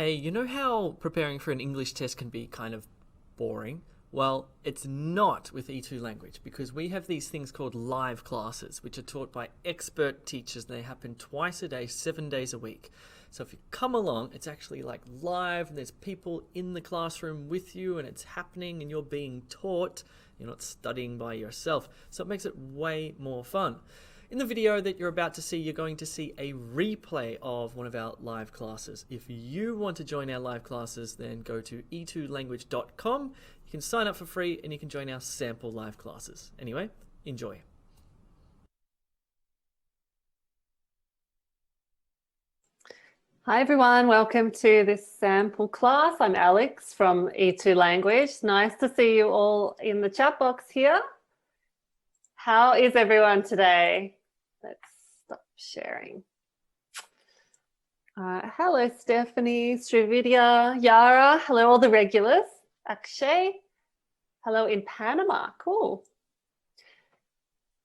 Hey, you know how preparing for an English test can be kind of boring? Well, it's not with E2 language because we have these things called live classes, which are taught by expert teachers. They happen twice a day, 7 days a week. So if you come along, it's actually like live, and there's people in the classroom with you, and it's happening, and you're being taught. You're not studying by yourself. So it makes it way more fun. In the video that you're about to see, you're going to see a replay of one of our live classes. If you want to join our live classes, then go to e2language.com. You can sign up for free and you can join our sample live classes. Anyway, enjoy. Hi everyone, welcome to this sample class. I'm Alex from E2 Language. Nice to see you all in the chat box here. How is everyone today? Let's stop sharing. Hello Stephanie, Srividya, Yara, hello all the regulars. Akshay, hello in Panama, cool.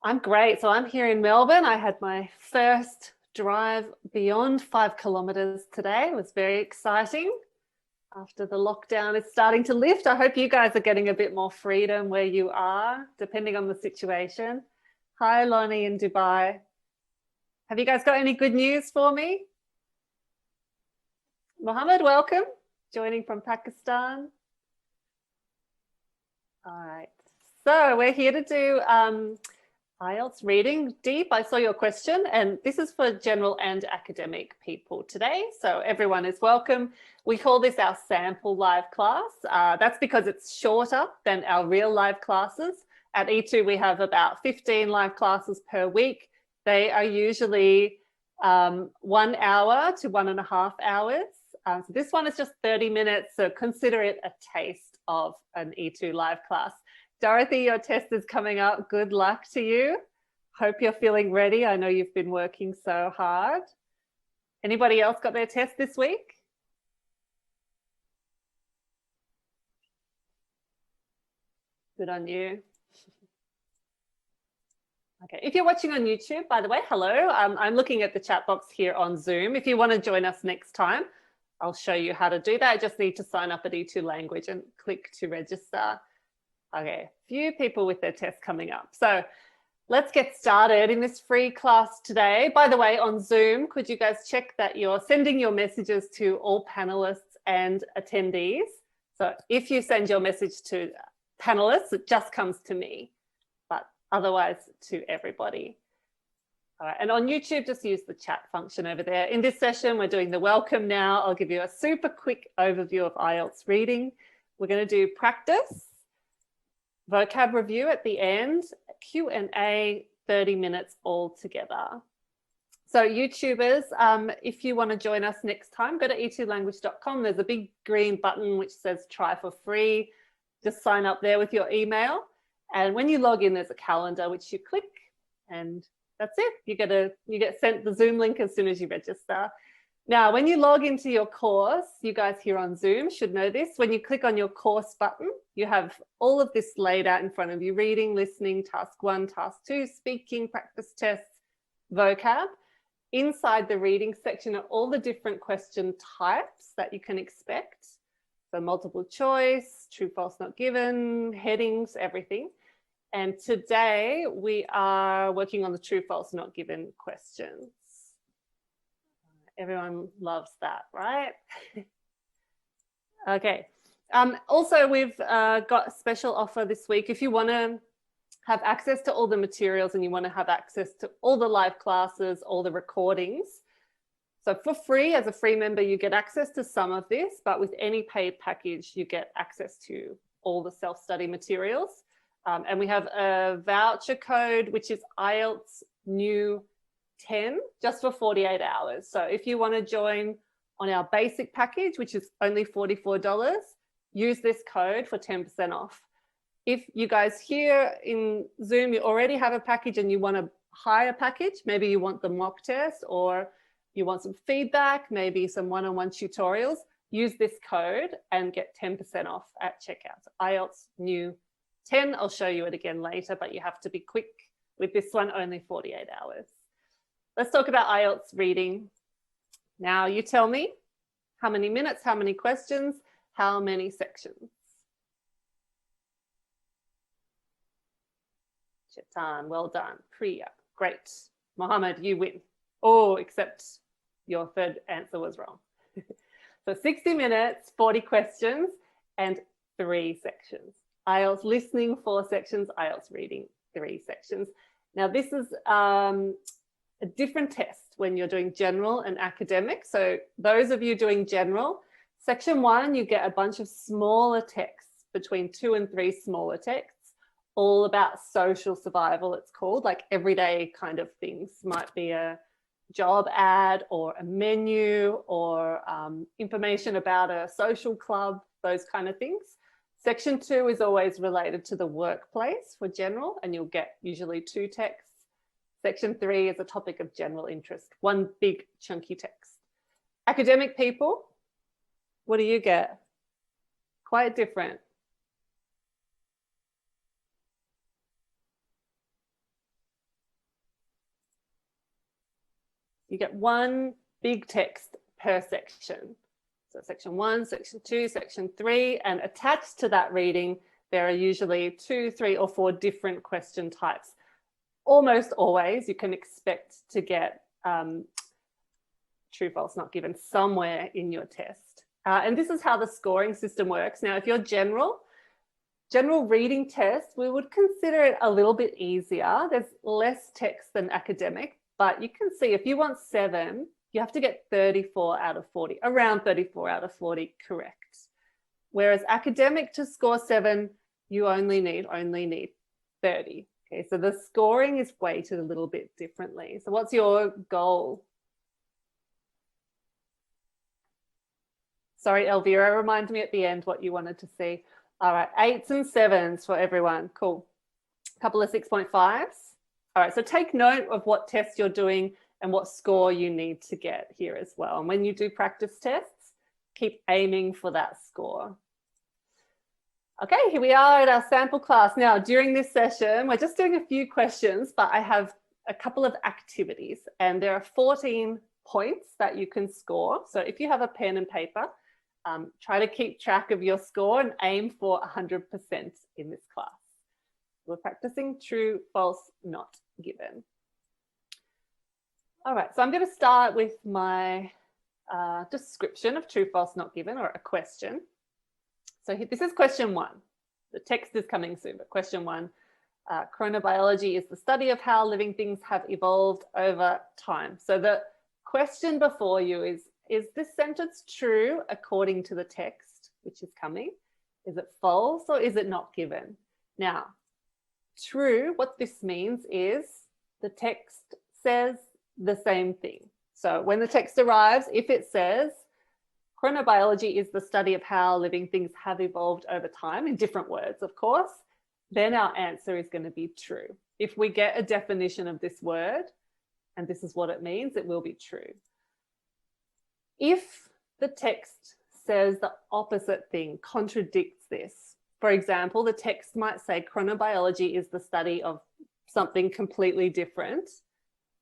I'm great, so I'm here in Melbourne. I had my first drive beyond 5 kilometers today. It was very exciting. After the lockdown is starting to lift, I hope you guys are getting a bit more freedom where you are, depending on the situation. Hi, Lonnie in Dubai. Have you guys got any good news for me? Mohammed, welcome, joining from Pakistan. All right, so we're here to do IELTS reading deep. I saw your question, and this is for general and academic people today, so everyone is welcome. We call this our sample live class. That's because it's shorter than our real live classes. At E2 we have about 15 live classes per week. They are usually 1 hour to 1.5 hours. So this one is just 30 minutes, so consider it a taste of an E2 live class. Dorothy, your test is coming up. Good luck to you. Hope you're feeling ready. I know you've been working so hard. Anybody else got their test this week? Good on you. Okay, if you're watching on YouTube, by the way, hello. I'm looking at the chat box here on Zoom. If you want to join us next time, I'll show you how to do that. I just need to sign up at E2 Language and click to register. Okay, few people with their test coming up. So let's get started in this free class today. By the way, on Zoom, could you guys check that you're sending your messages to all panelists and attendees? So if you send your message to panelists, it just comes to me, but otherwise to everybody. All right, and on YouTube, just use the chat function over there. In this session, we're doing the welcome now. I'll give you a super quick overview of IELTS reading. We're going to do practice, vocab review at the end, Q&A, 30 minutes all together. So YouTubers, if you want to join us next time, go to e2language.com. There's a big green button which says try for free. Just sign up there with your email. And when you log in, there's a calendar which you click, and that's it. You get sent the Zoom link as soon as you register. Now, when you log into your course, you guys here on Zoom should know this. When you click on your course button, you have all of this laid out in front of you: reading, listening, task 1, task 2, speaking, practice tests, vocab. Inside the reading section are all the different question types that you can expect. So multiple choice, true, false, not given, headings, everything. And today we are working on the true, false, not given questions. Everyone loves that, right? Okay. Also, we've got a special offer this week. If you want to have access to all the materials and you want to have access to all the live classes, all the recordings. So for free, as a free member, you get access to some of this, but with any paid package, you get access to all the self-study materials. And we have a voucher code, which is IELTS new 10, just for 48 hours. So if you want to join on our basic package, which is only $44, use this code for 10% off. If you guys here in Zoom, you already have a package and you want a higher package, maybe you want the mock test or you want some feedback, maybe some one-on-one tutorials, use this code and get 10% off at checkout. So IELTS new 10, I'll show you it again later, but you have to be quick with this one, only 48 hours. Let's talk about IELTS reading. Now you tell me, How many minutes? How many questions? How many sections? Chetan, well done. Priya, great. Mohammed, you win. Oh, except your third answer was wrong. So 60 minutes, 40 questions, and 3 sections. IELTS listening, 4 sections, IELTS reading, 3 sections. Now this is a different test when you're doing general and academic. So those of you doing general, section 1, you get a bunch of smaller texts, between 2 and 3 smaller texts, all about social survival, it's called, like everyday kind of things. Might be a job ad or a menu or information about a social club, those kind of things. Section 2 is always related to the workplace for general, and you'll get usually 2 texts. Section 3 is a topic of general interest, 1 big chunky text. Academic people, what do you get? Quite different. You get 1 big text per section. So section 1, section 2, section 3, and attached to that reading, there are usually 2, 3, or 4 different question types. Almost always you can expect to get true, false, not given somewhere in your test. And this is how the scoring system works. Now, if you're general reading test, we would consider it a little bit easier. There's less text than academic, but you can see if you want 7, you have to get 34 out of 40, around 34 out of 40 correct. Whereas academic, to score 7, you only need 30. Okay, so the scoring is weighted a little bit differently. So what's your goal? Sorry, Elvira, remind me at the end what you wanted to see. All right, 8s and 7s for everyone. Cool. A couple of 6.5s. All right, so take note of what test you're doing and what score you need to get here as well. And when you do practice tests, keep aiming for that score. Okay, here we are at our sample class. Now, during this session, we're just doing a few questions, but I have a couple of activities, and there are 14 points that you can score. So if you have a pen and paper, try to keep track of your score and aim for 100% in this class. We're practicing true, false, not given. All right, so I'm going to start with my description of true, false, not given, or a question. So this is question 1. The text is coming soon, but question 1, chronobiology is the study of how living things have evolved over time. So the question before you is this sentence true according to the text, which is coming? Is it false, or is it not given? Now, true, what this means is the text says the same thing. So when the text arrives, if it says chronobiology is the study of how living things have evolved over time, in different words, of course, then our answer is going to be true. If we get a definition of this word, and this is what it means, it will be true. If the text says the opposite thing, contradicts this, for example, the text might say chronobiology is the study of something completely different,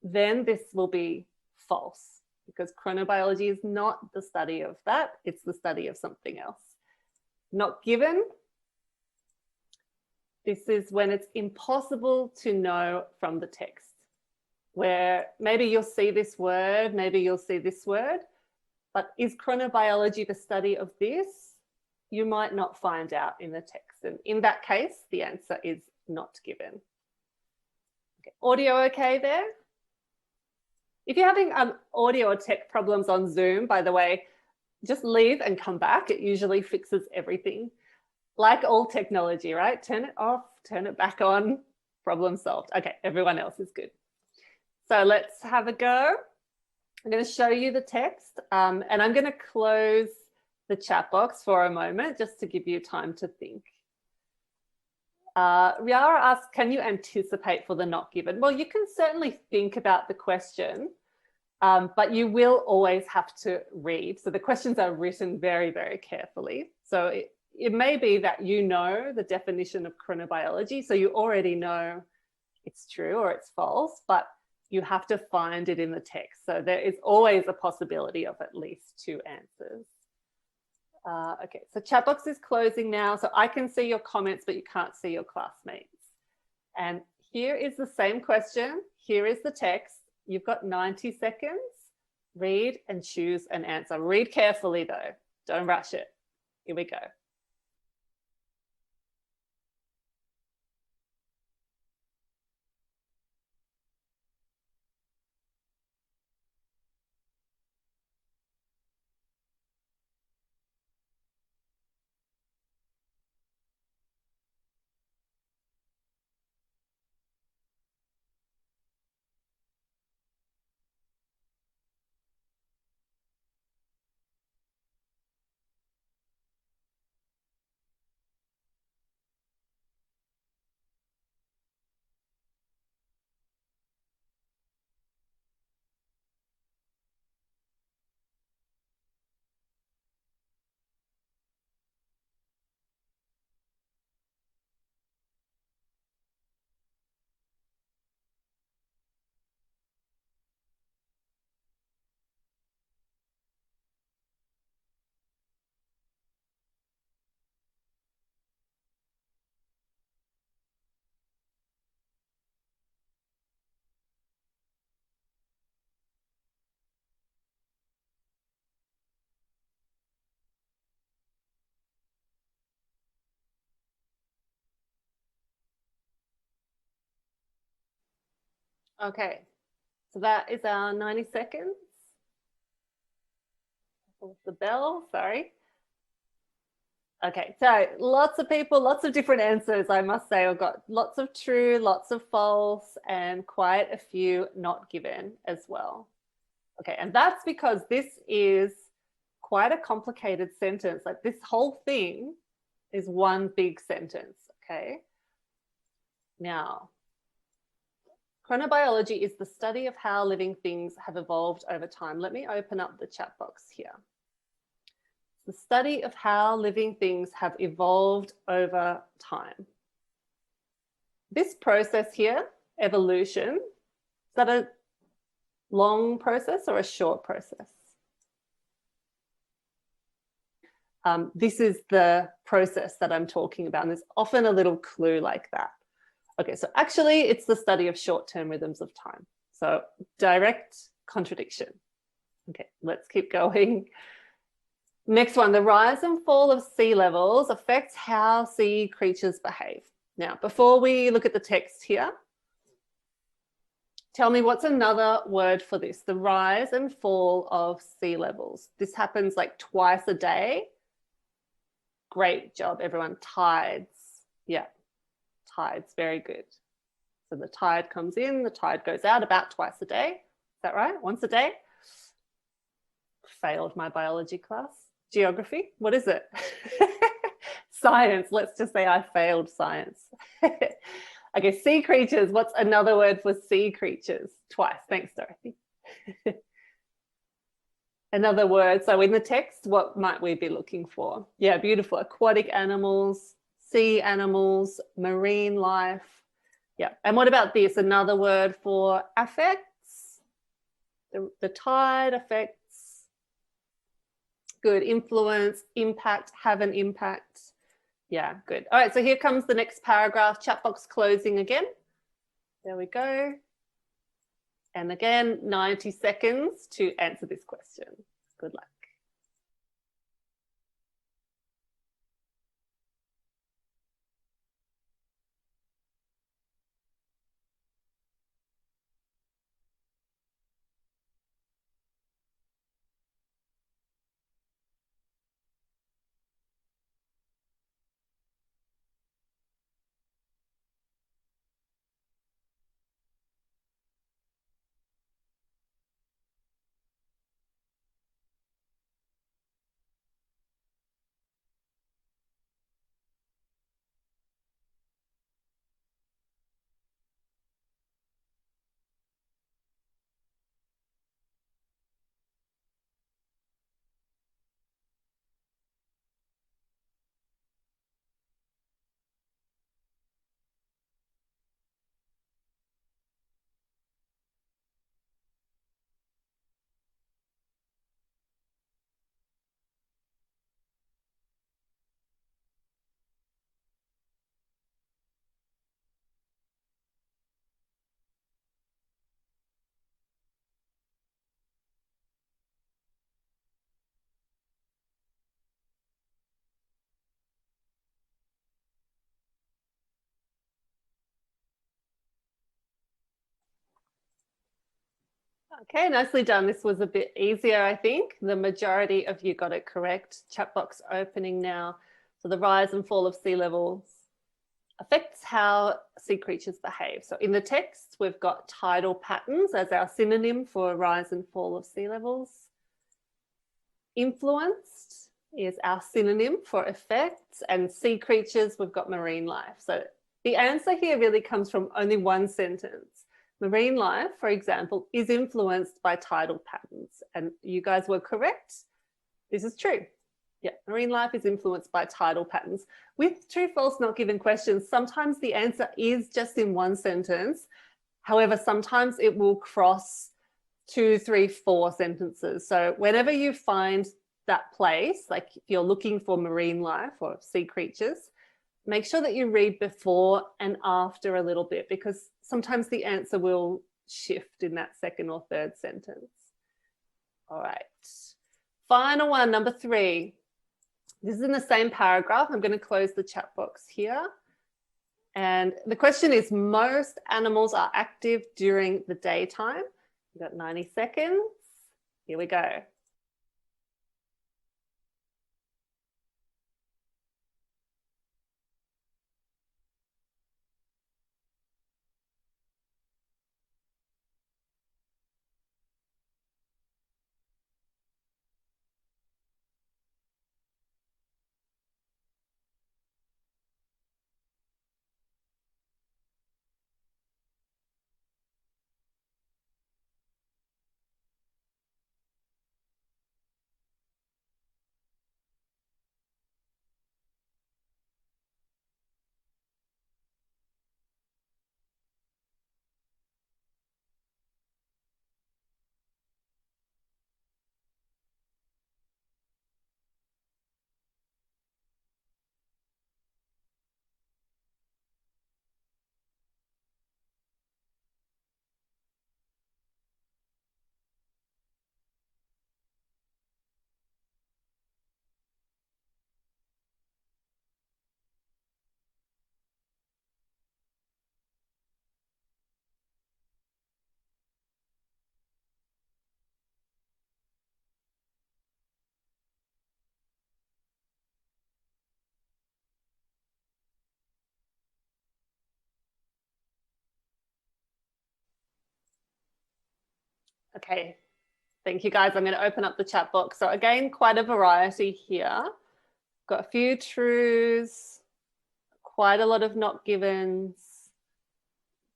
then this will be false, because chronobiology is not the study of that, it's the study of something else. Not given, this is when it's impossible to know from the text, where maybe you'll see this word, maybe you'll see this word, but is chronobiology the study of this? You might not find out in the text. And in that case, the answer is not given. Okay. Audio okay there? If you're having audio or tech problems on Zoom, by the way, just leave and come back. It usually fixes everything. Like all technology, right? Turn it off, turn it back on, problem solved. Okay, everyone else is good. So let's have a go. I'm going to show you the text, and I'm going to close the chat box for a moment just to give you time to think. Riara asks, can you anticipate for the not given? Well, you can certainly think about the question, but you will always have to read. So the questions are written very, very carefully. So it may be that you know the definition of chronobiology, so you already know it's true or it's false, but you have to find it in the text. So there is always a possibility of at least 2 answers. Okay, so chat box is closing now. So I can see your comments, but you can't see your classmates. And here is the same question. Here is the text. You've got 90 seconds. Read and choose an answer. Read carefully though. Don't rush it. Here we go. Okay, so that is our 90 seconds. The bell, sorry. Okay, so lots of people, lots of different answers, I must say. I've got lots of true, lots of false, and quite a few not given as well. Okay, and that's because this is quite a complicated sentence. Like this whole thing is one big sentence, okay? Now, chronobiology is the study of how living things have evolved over time. Let me open up the chat box here. The study of how living things have evolved over time. This process here, evolution, is that a long process or a short process? This is the process that I'm talking about, and there's often a little clue like that. Okay, so actually it's the study of short-term rhythms of time. So direct contradiction. Okay, let's keep going. Next one, the rise and fall of sea levels affects how sea creatures behave. Now, before we look at the text here, tell me what's another word for this, the rise and fall of sea levels. This happens like twice a day. Great job, everyone. Tides. Yeah, tides, very good. So the tide comes in, the tide goes out about twice a day. Is that right? Once a day? Failed my biology class. Geography, what is it? Science, let's just say I failed science. Okay, sea creatures, what's another word for sea creatures? Twice, thanks Dorothy. Another word, so in the text, what might we be looking for? Yeah, beautiful, aquatic animals, sea animals, marine life. Yeah, and what about this? Another word for affects, the tide affects. Good, influence, impact, have an impact. Yeah, good. All right, so here comes the next paragraph, chat box closing again. There we go. And again, 90 seconds to answer this question. Good luck. Okay, nicely done. This was a bit easier, I think. The majority of you got it correct. Chat box opening now. So the rise and fall of sea levels affects how sea creatures behave. So in the text, we've got tidal patterns as our synonym for rise and fall of sea levels. Influenced is our synonym for effects, and sea creatures, we've got marine life. So the answer here really comes from only one sentence. Marine life, for example, is influenced by tidal patterns, and you guys were correct. This is true. Yeah, marine life is influenced by tidal patterns. With true, false, not given questions, sometimes the answer is just in one sentence. However, sometimes it will cross 2, 3, 4 sentences. So whenever you find that place, like if you're looking for marine life or sea creatures, make sure that you read before and after a little bit, because sometimes the answer will shift in that second or third sentence. All right. Final one, number 3. This is in the same paragraph. I'm going to close the chat box here. And the question is, most animals are active during the daytime. We've got 90 seconds. Here we go. Okay, thank you guys. I'm going to open up the chat box. So again, quite a variety here. Got a few truths, quite a lot of not givens,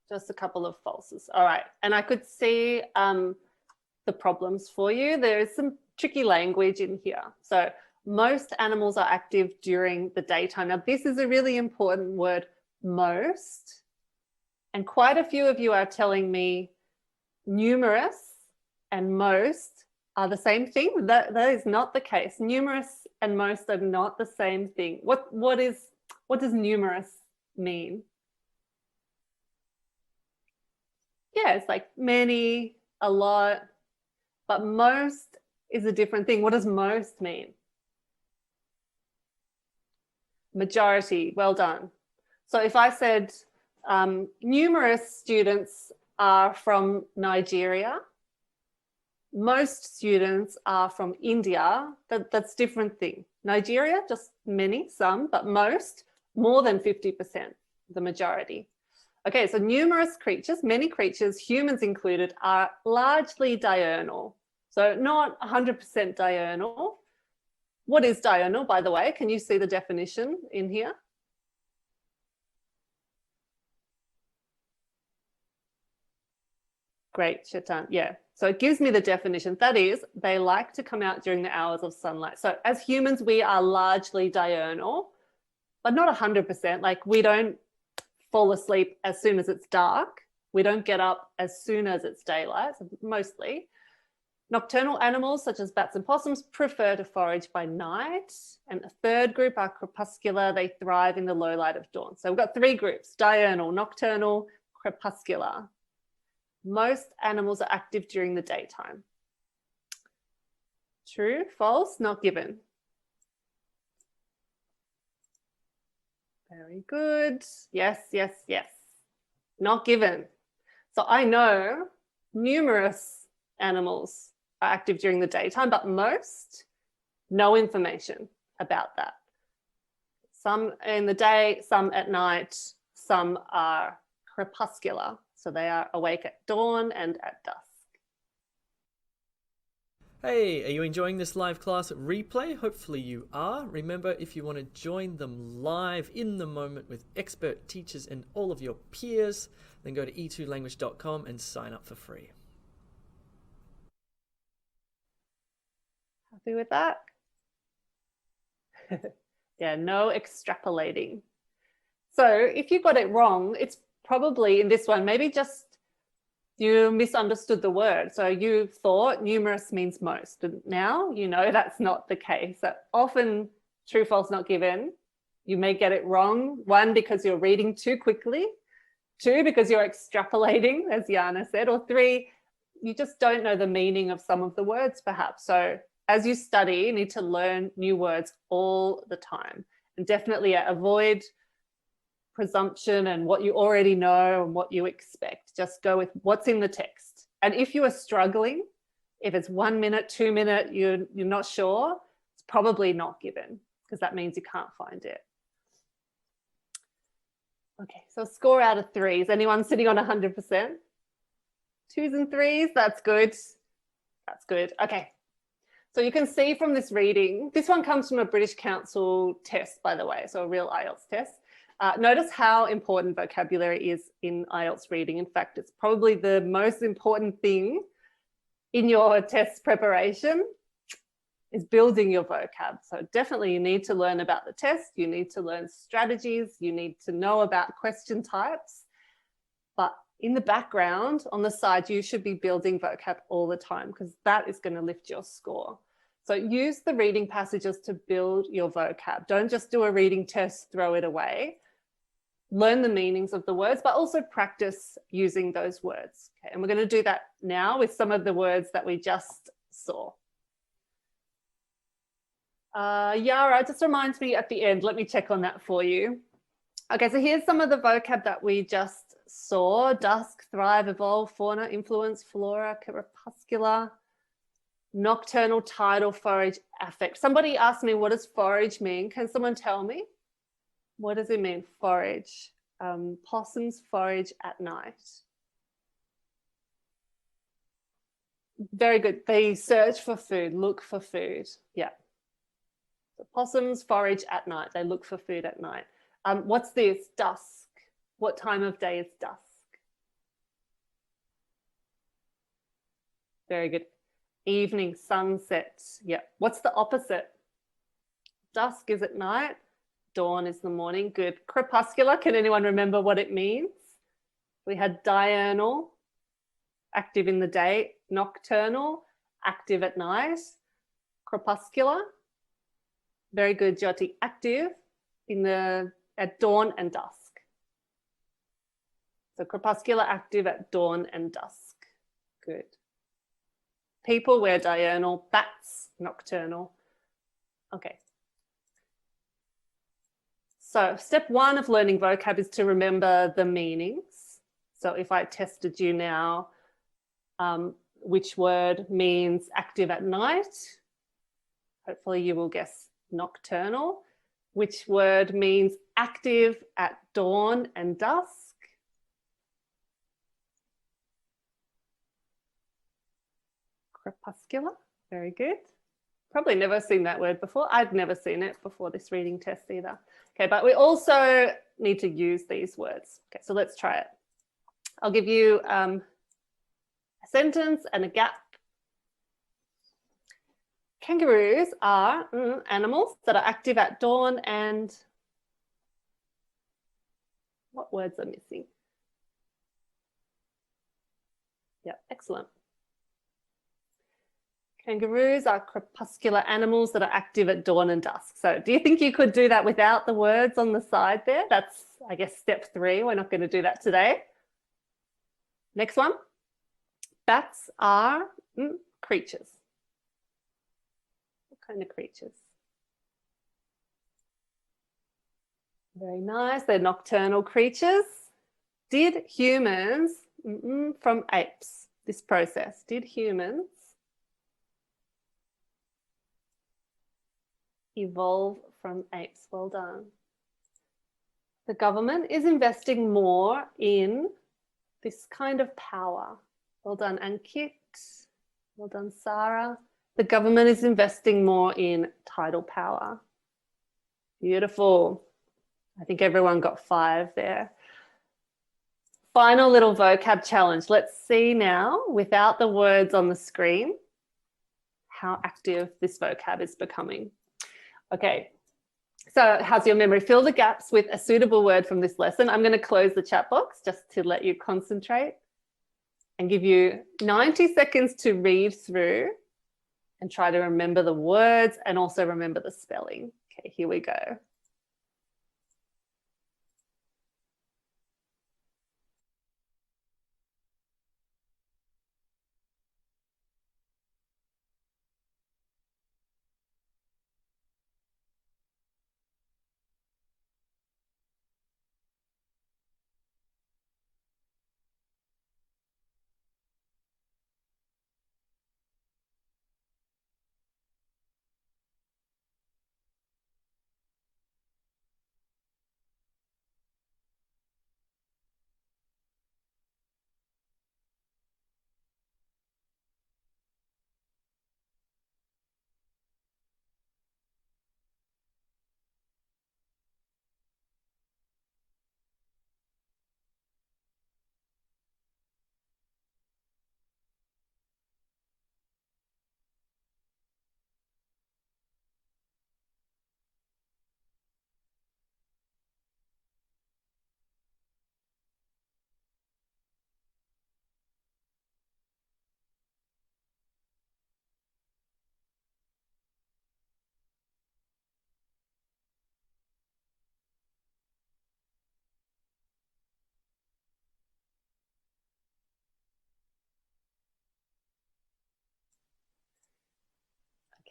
just a couple of falses. All right, and I could see the problems for you. There is some tricky language in here. So most animals are active during the daytime. Now this is a really important word, most, and quite a few of you are telling me numerous and most are the same thing. That is not the case. Numerous and most are not the same thing. What does numerous mean? Yeah, it's like many, a lot, but most is a different thing. What does most mean? Majority. Well done. So if I said numerous students are from Nigeria, most students are from India, that's a different thing. Nigeria, just many, some, but most, more than 50%, the majority. Okay, so numerous creatures, many creatures, humans included, are largely diurnal. So not 100% diurnal. What is diurnal, by the way? Can you see the definition in here? Great, Chetan. Yeah. So it gives me the definition. That is, they like to come out during the hours of sunlight. So as humans, we are largely diurnal, but not 100%. Like we don't fall asleep as soon as it's dark. We don't get up as soon as it's daylight, mostly. Nocturnal animals such as bats and possums prefer to forage by night. And a third group are crepuscular. They thrive in the low light of dawn. So we've got 3 groups: diurnal, nocturnal, crepuscular. Most animals are active during the daytime. True, false, not given. Very good. Yes, yes, yes. Not given. So I know numerous animals are active during the daytime, but most, no information about that. Some in the day, some at night, some are crepuscular. So they are awake at dawn and at dusk. Hey, are you enjoying this live class replay? Hopefully you are. Remember, if you want to join them live in the moment with expert teachers and all of your peers, then go to e2language.com and sign up for free. Happy with that? Yeah, no extrapolating. So if you got it wrong, it's probably in this one, maybe just you misunderstood the word. So you thought numerous means most. And now you know that's not the case. So often true, false, not given. You may get it wrong. One, because you're reading too quickly. Two, because you're extrapolating, as Jana said. Or three, you just don't know the meaning of some of the words perhaps. So as you study, you need to learn new words all the time. And definitely avoid presumption and what you already know and what you expect. Just go with what's in the text. And if you are struggling, if it's 1 minute, 2 minute, you're not sure, it's probably not given, because that means you can't find it. Okay, so score out of 3. Is anyone sitting on 100%? 2s and 3s, that's good. That's good. Okay, so you can see from this reading, this one comes from a British Council test, by the way, so a real IELTS test. Notice how important vocabulary is in IELTS reading. In fact, it's probably the most important thing in your test preparation is building your vocab. So definitely you need to learn about the test. You need to learn strategies. You need to know about question types. But in the background, on the side, you should be building vocab all the time, because that is going to lift your score. So use the reading passages to build your vocab. Don't just do a reading test, throw it away. Learn the meanings of the words, but also practice using those words. Okay, and we're going to do that now with some of the words that we just saw. Yara, just reminds me at the end, let me check on that for you. Okay, so here's some of the vocab that we just saw. Dusk, thrive, evolve, fauna, influence, flora, crepuscular, nocturnal, tidal, forage, affect. Somebody asked me, what does forage mean? Can someone tell me? What does it mean, forage? Possums forage at night. Very good. They search for food, look for food. Yeah. So possums forage at night. They look for food at night. What's this? Dusk. What time of day is dusk? Very good. Evening, sunset. Yeah. What's the opposite? Dusk is at night. Dawn is the morning. Good. Crepuscular. Can anyone remember what it means? We had diurnal, active in the day. Nocturnal, active at night. Crepuscular. Very good, Jyoti. Active at dawn and dusk. So crepuscular, active at dawn and dusk. Good. People, we're diurnal. Bats, nocturnal. Okay. So step 1 of learning vocab is to remember the meanings. So if I tested you now, which word means active at night? Hopefully you will guess nocturnal. Which word means active at dawn and dusk? Crepuscular. Very good. Probably never seen that word before. I'd never seen it before this reading test either. Okay, but we also need to use these words. Okay, so let's try it. I'll give you a sentence and a gap. Kangaroos are animals that are active at dawn and what words are missing? Yeah, excellent. Kangaroos are crepuscular animals that are active at dawn and dusk. So do you think you could do that without the words on the side there? That's, I guess, step 3. We're not going to do that today. Next one. Bats are creatures. What kind of creatures? Very nice. They're nocturnal creatures. Did humans from apes? this process? Did humans evolve from apes? Well done. The government is investing more in this kind of power. Well done, Ankit. Well done, Sarah. The government is investing more in tidal power. Beautiful. I think everyone got 5 there. Final little vocab challenge. Let's see now, without the words on the screen, how active this vocab is becoming. Okay, so how's your memory? Fill the gaps with a suitable word from this lesson. I'm going to close the chat box just to let you concentrate and give you 90 seconds to read through and try to remember the words and also remember the spelling. Okay, here we go.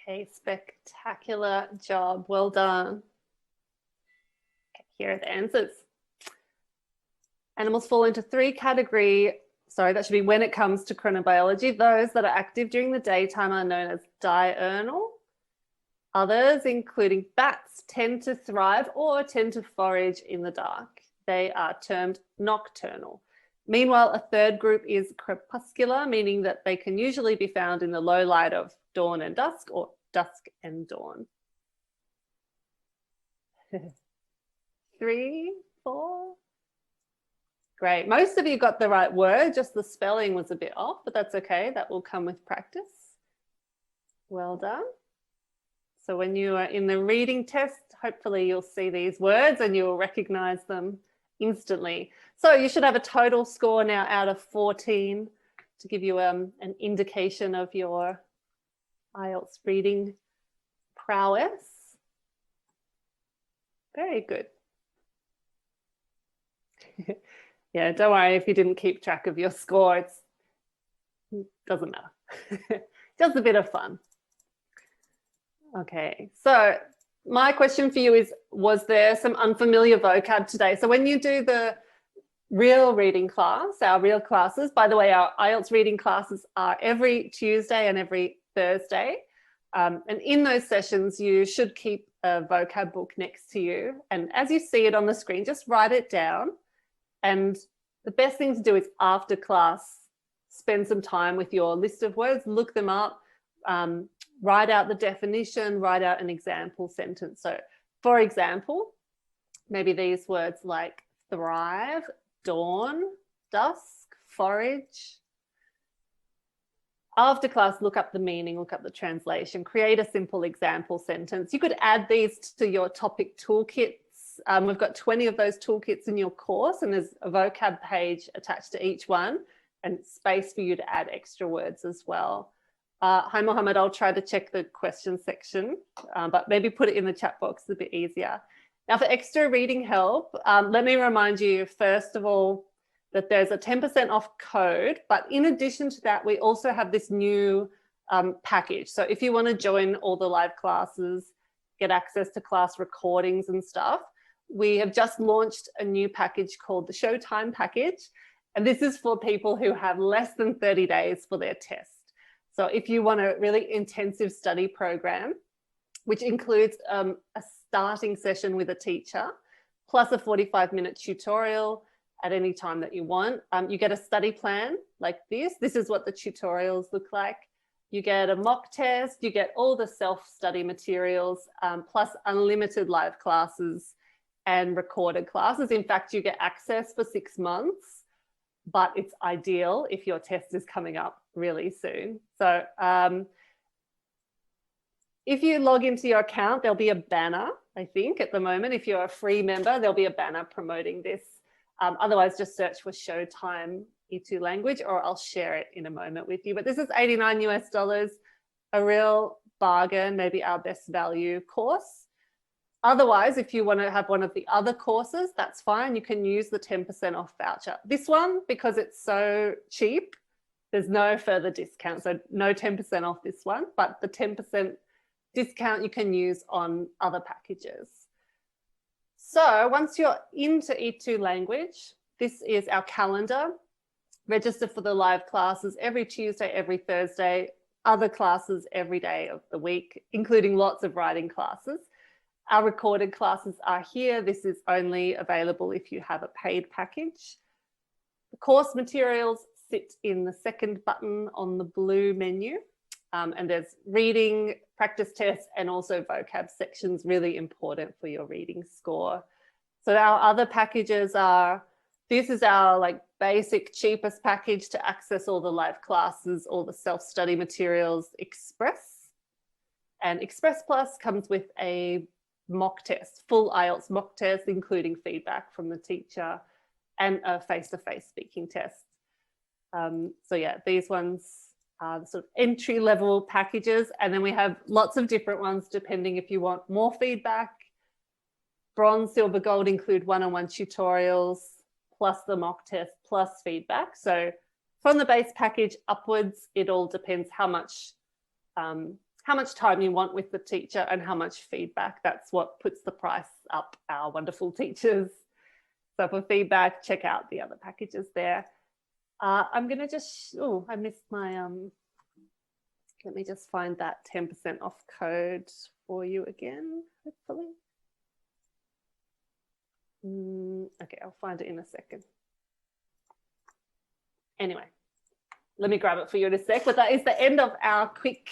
Okay, spectacular job. Well done. Okay, here are the answers. Animals fall into 3 categories. Sorry, that should be when it comes to chronobiology. Those that are active during the daytime are known as diurnal. Others, including bats, tend to thrive or tend to forage in the dark. They are termed nocturnal. Meanwhile, a third group is crepuscular, meaning that they can usually be found in the low light of dawn and dusk or dusk and dawn. 3, 4. Great. Most of you got the right word, just the spelling was a bit off, but that's okay. That will come with practice. Well done. So when you are in the reading test, hopefully you'll see these words and you'll recognize them instantly. So you should have a total score now out of 14 to give you an indication of your IELTS reading prowess. Very good. Yeah, don't worry if you didn't keep track of your score. It doesn't matter. Just a bit of fun. Okay, so my question for you is, was there some unfamiliar vocab today? So when you do the real reading class, our real classes, by the way, our IELTS reading classes are every Tuesday and every Thursday. And in those sessions, you should keep a vocab book next to you. And as you see it on the screen, just write it down. And the best thing to do is after class, spend some time with your list of words, look them up, write out the definition, write out an example sentence. So for example, maybe these words like thrive, dawn, dusk, forage. After class, look up the meaning, look up the translation, create a simple example sentence. You could add these to your topic toolkits. We've got 20 of those toolkits in your course, and there's a vocab page attached to each one and space for you to add extra words as well. Hi, Mohammed, I'll try to check the question section, but maybe put it in the chat box, it's a bit easier. Now for extra reading help, let me remind you, first of all, that there's a 10% off code, but in addition to that, we also have this new package. So if you want to join all the live classes, get access to class recordings and stuff, we have just launched a new package called the Showtime package. And this is for people who have less than 30 days for their test. So if you want a really intensive study program, which includes a starting session with a teacher, plus a 45-minute tutorial at any time that you want. You get a study plan like this. This is what the tutorials look like. You get a mock test, you get all the self-study materials, plus unlimited live classes and recorded classes. In fact, you get access for 6 months, but it's ideal if your test is coming up really soon. So if you log into your account, there'll be a banner, I think, at the moment. If you're a free member, there'll be a banner promoting this. Otherwise, just search for Showtime E2 Language, or I'll share it in a moment with you. But this is $89 US, a real bargain, maybe our best value course. Otherwise, if you want to have one of the other courses, that's fine. You can use the 10% off voucher. This one, because it's so cheap, there's no further discount. So no 10% off this one, but the 10% discount you can use on other packages. So once you're into E2 Language, this is our calendar. Register for the live classes every Tuesday, every Thursday, other classes every day of the week, including lots of writing classes. Our recorded classes are here. This is only available if you have a paid package. The course materials sit in the second button on the blue menu. And there's reading, practice tests, and also vocab sections, really important for your reading score. So our other packages are, this is our like basic cheapest package to access all the live classes, all the self-study materials, Express. And Express Plus comes with a mock test, full IELTS mock test, including feedback from the teacher, and a face-to-face speaking test. So yeah, these ones are the sort of entry-level packages, and then we have lots of different ones depending if you want more feedback. Bronze, silver, gold include one-on-one tutorials, plus the mock test, plus feedback. So from the base package upwards, it all depends how much time you want with the teacher and how much feedback. That's what puts the price up, our wonderful teachers. So for feedback, check out the other packages there. I'm going to just, oh, I missed my, let me just find that 10% off code for you again, hopefully. Okay, I'll find it in a second. Anyway, let me grab it for you in a sec, but that is the end of our quick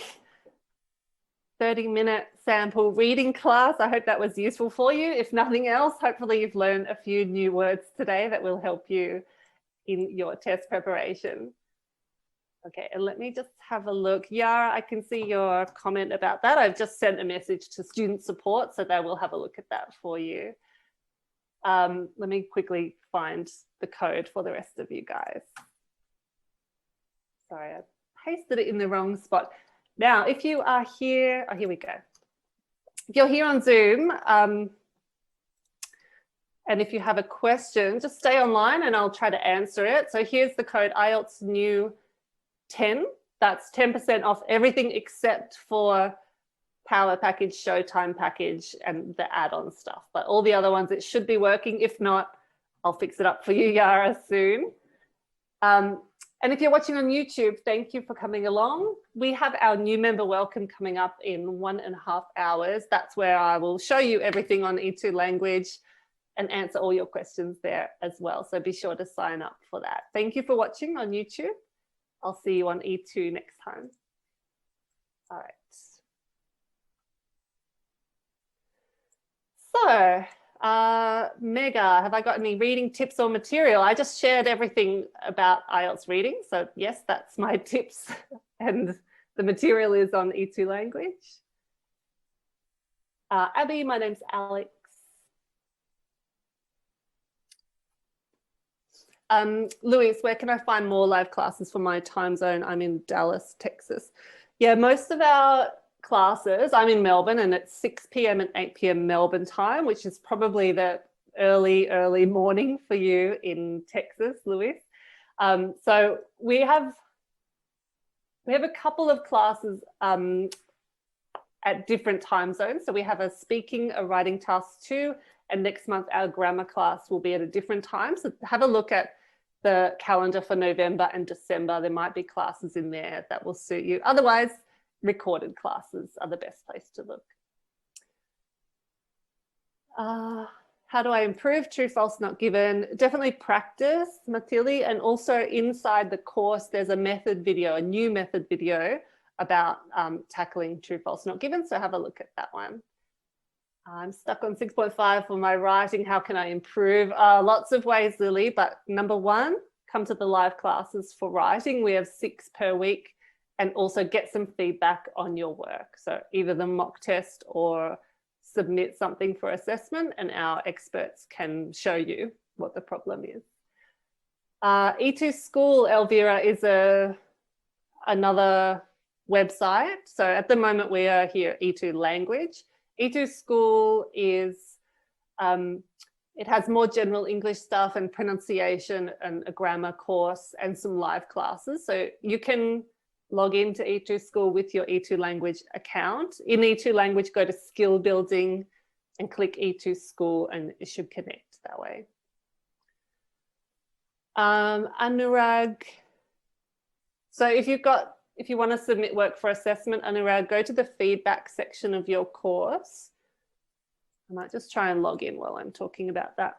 30-minute sample reading class. I hope that was useful for you. If nothing else, hopefully you've learned a few new words today that will help you in your test preparation. Okay, and let me just have a look. Yara, I can see your comment about that. I've just sent a message to student support, so they will have a look at that for you. Let me quickly find the code for the rest of you guys. Sorry, I pasted it in the wrong spot. Now, if you are here, oh, here we go. If you're here on Zoom, and if you have a question, just stay online and I'll try to answer it. So here's the code IELTS new 10. That's 10% off everything except for Power Package, Showtime Package, and the add-on stuff. But all the other ones, it should be working. If not, I'll fix it up for you, Yara, soon. And if you're watching on YouTube, thank you for coming along. We have our new member welcome coming up in 1.5 hours. That's where I will show you everything on E2 Language and answer all your questions there as well. So be sure to sign up for that. Thank you for watching on YouTube. I'll see you on E2 next time. All right. So, Mega, have I got any reading tips or material? I just shared everything about IELTS reading. So yes, that's my tips and the material is on E2 Language. Abby, my name's Alex. Luis, where can I find more live classes for my time zone? I'm in Dallas, Texas. Yeah, most of our classes, I'm in Melbourne and it's 6 p.m. and 8 p.m. Melbourne time, which is probably the early morning for you in Texas, Luis. So we have a couple of classes at different time zones. So we have a speaking, a writing task 2, and next month our grammar class will be at a different time. So have a look at the calendar for November and December. There might be classes in there that will suit you. Otherwise, recorded classes are the best place to look. How do I improve? True, false, not given. Definitely practice, Mathili. And also inside the course, there's a method video, a new method video about tackling true, false, not given. So have a look at that one. I'm stuck on 6.5 for my writing. How can I improve? Lots of ways, Lily. But number one, come to the live classes for writing. We have 6 per week, and also get some feedback on your work. So either the mock test or submit something for assessment, and our experts can show you what the problem is. E2 School, Elvira, is another website. So at the moment we are here, E2 Language. E2 School is, it has more general English stuff and pronunciation and a grammar course and some live classes. So you can log into E2 School with your E2 Language account. In E2 Language, go to Skill Building and click E2 School, and it should connect that way. Anurag. So if you want to submit work for assessment, Anurag, go to the feedback section of your course. I might just try and log in while I'm talking about that.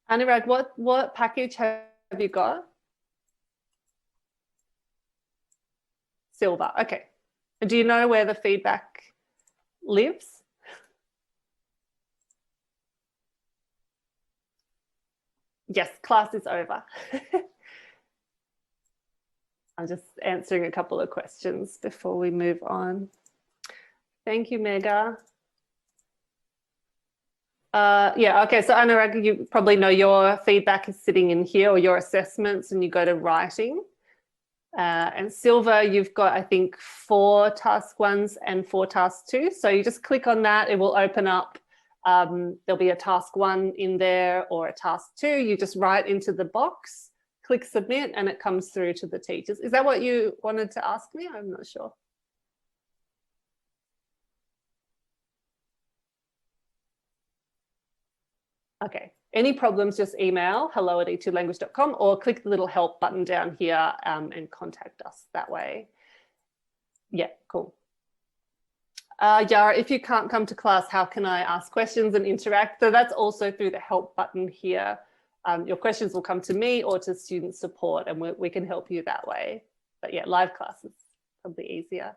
Anurag, what package have you got? Silver, okay. And do you know where the feedback lives? Yes, class is over. I'm just answering a couple of questions before we move on. Thank you, Mega. Yeah, okay, so Anurag, you probably know your feedback is sitting in here, or your assessments, and you go to writing. And Silver, you've got, I think, 4 task 1s and 4 task 2s. So you just click on that, it will open up. There'll be a task 1 in there or a task 2. You just write into the box, click submit, and it comes through to the teachers. Is that what you wanted to ask me? I'm not sure. Okay, any problems, just email hello@e2language.com or click the little help button down here and contact us that way. Yeah, cool. Yara, if you can't come to class, how can I ask questions and interact? So that's also through the help button here. Your questions will come to me or to student support, and we can help you that way. But yeah, live classes probably easier.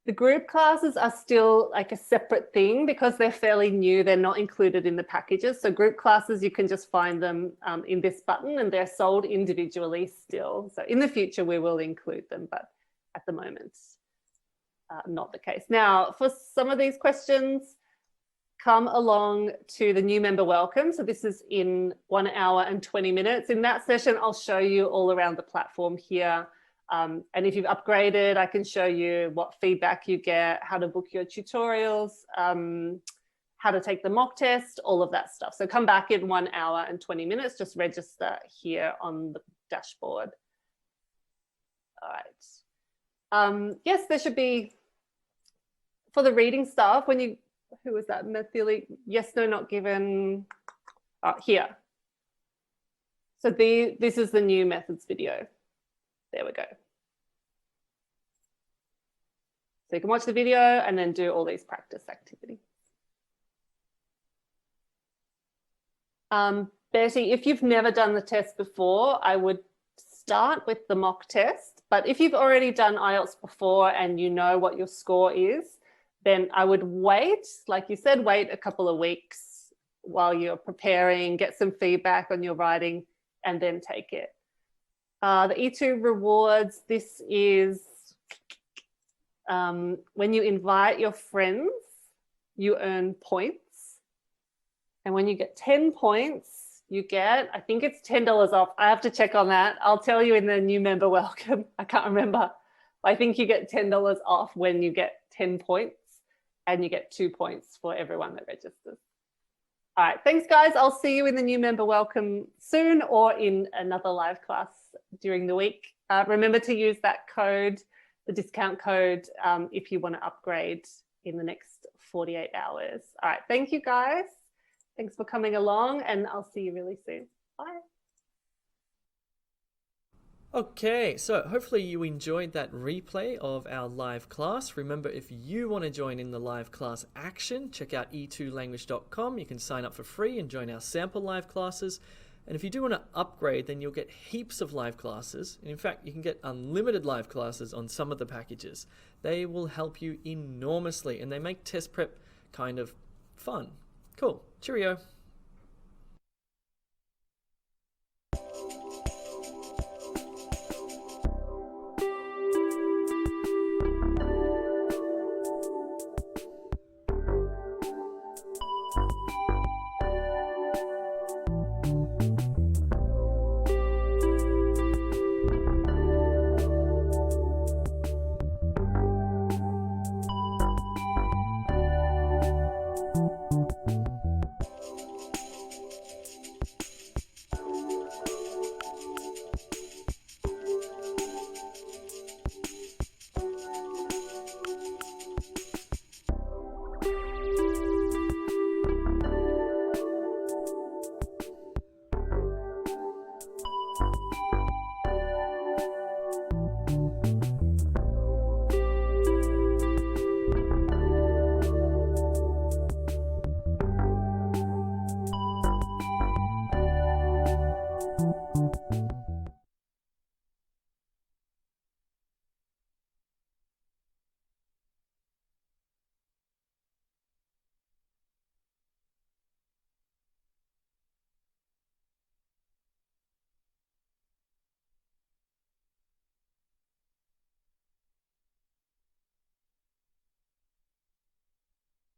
The group classes are still like a separate thing because they're fairly new. They're not included in the packages. So group classes, you can just find them in this button, and they're sold individually still. So in the future, we will include them, but at the moment, not the case. Now, for some of these questions, come along to the new member welcome. So this is in 1 hour and 20 minutes. In that session, I'll show you all around the platform here. And if you've upgraded, I can show you what feedback you get, how to book your tutorials, how to take the mock test, all of that stuff. So come back in 1 hour and 20 minutes, just register here on the dashboard. All right. Yes, there should be, for the reading stuff, when you, who was that, Mathili? Yes, no, not given, here. So this is the new methods video. There we go. So you can watch the video and then do all these practice activities. Betty, if you've never done the test before, I would start with the mock test. But if you've already done IELTS before and you know what your score is, then I would wait, like you said, wait a couple of weeks while you're preparing, get some feedback on your writing, and then take it. The E2 rewards, this is when you invite your friends, you earn points. And when you get 10 points, you get, I think it's $10 off. I have to check on that. I'll tell you in the new member welcome. I can't remember. I think you get $10 off when you get 10 points, and you get 2 points for everyone that registers. All right, thanks guys. I'll see you in the new member welcome soon or in another live class during the week. Remember to use that code, the discount code, if you want to upgrade in the next 48 hours. All right. Thank you, guys. Thanks for coming along, and I'll see you really soon. Bye. Okay, so hopefully you enjoyed that replay of our live class. Remember, if you want to join in the live class action, check out e2language.com. You can sign up for free and join our sample live classes. And if you do want to upgrade, then you'll get heaps of live classes. And in fact, you can get unlimited live classes on some of the packages. They will help you enormously, and they make test prep kind of fun. Cool. Cheerio.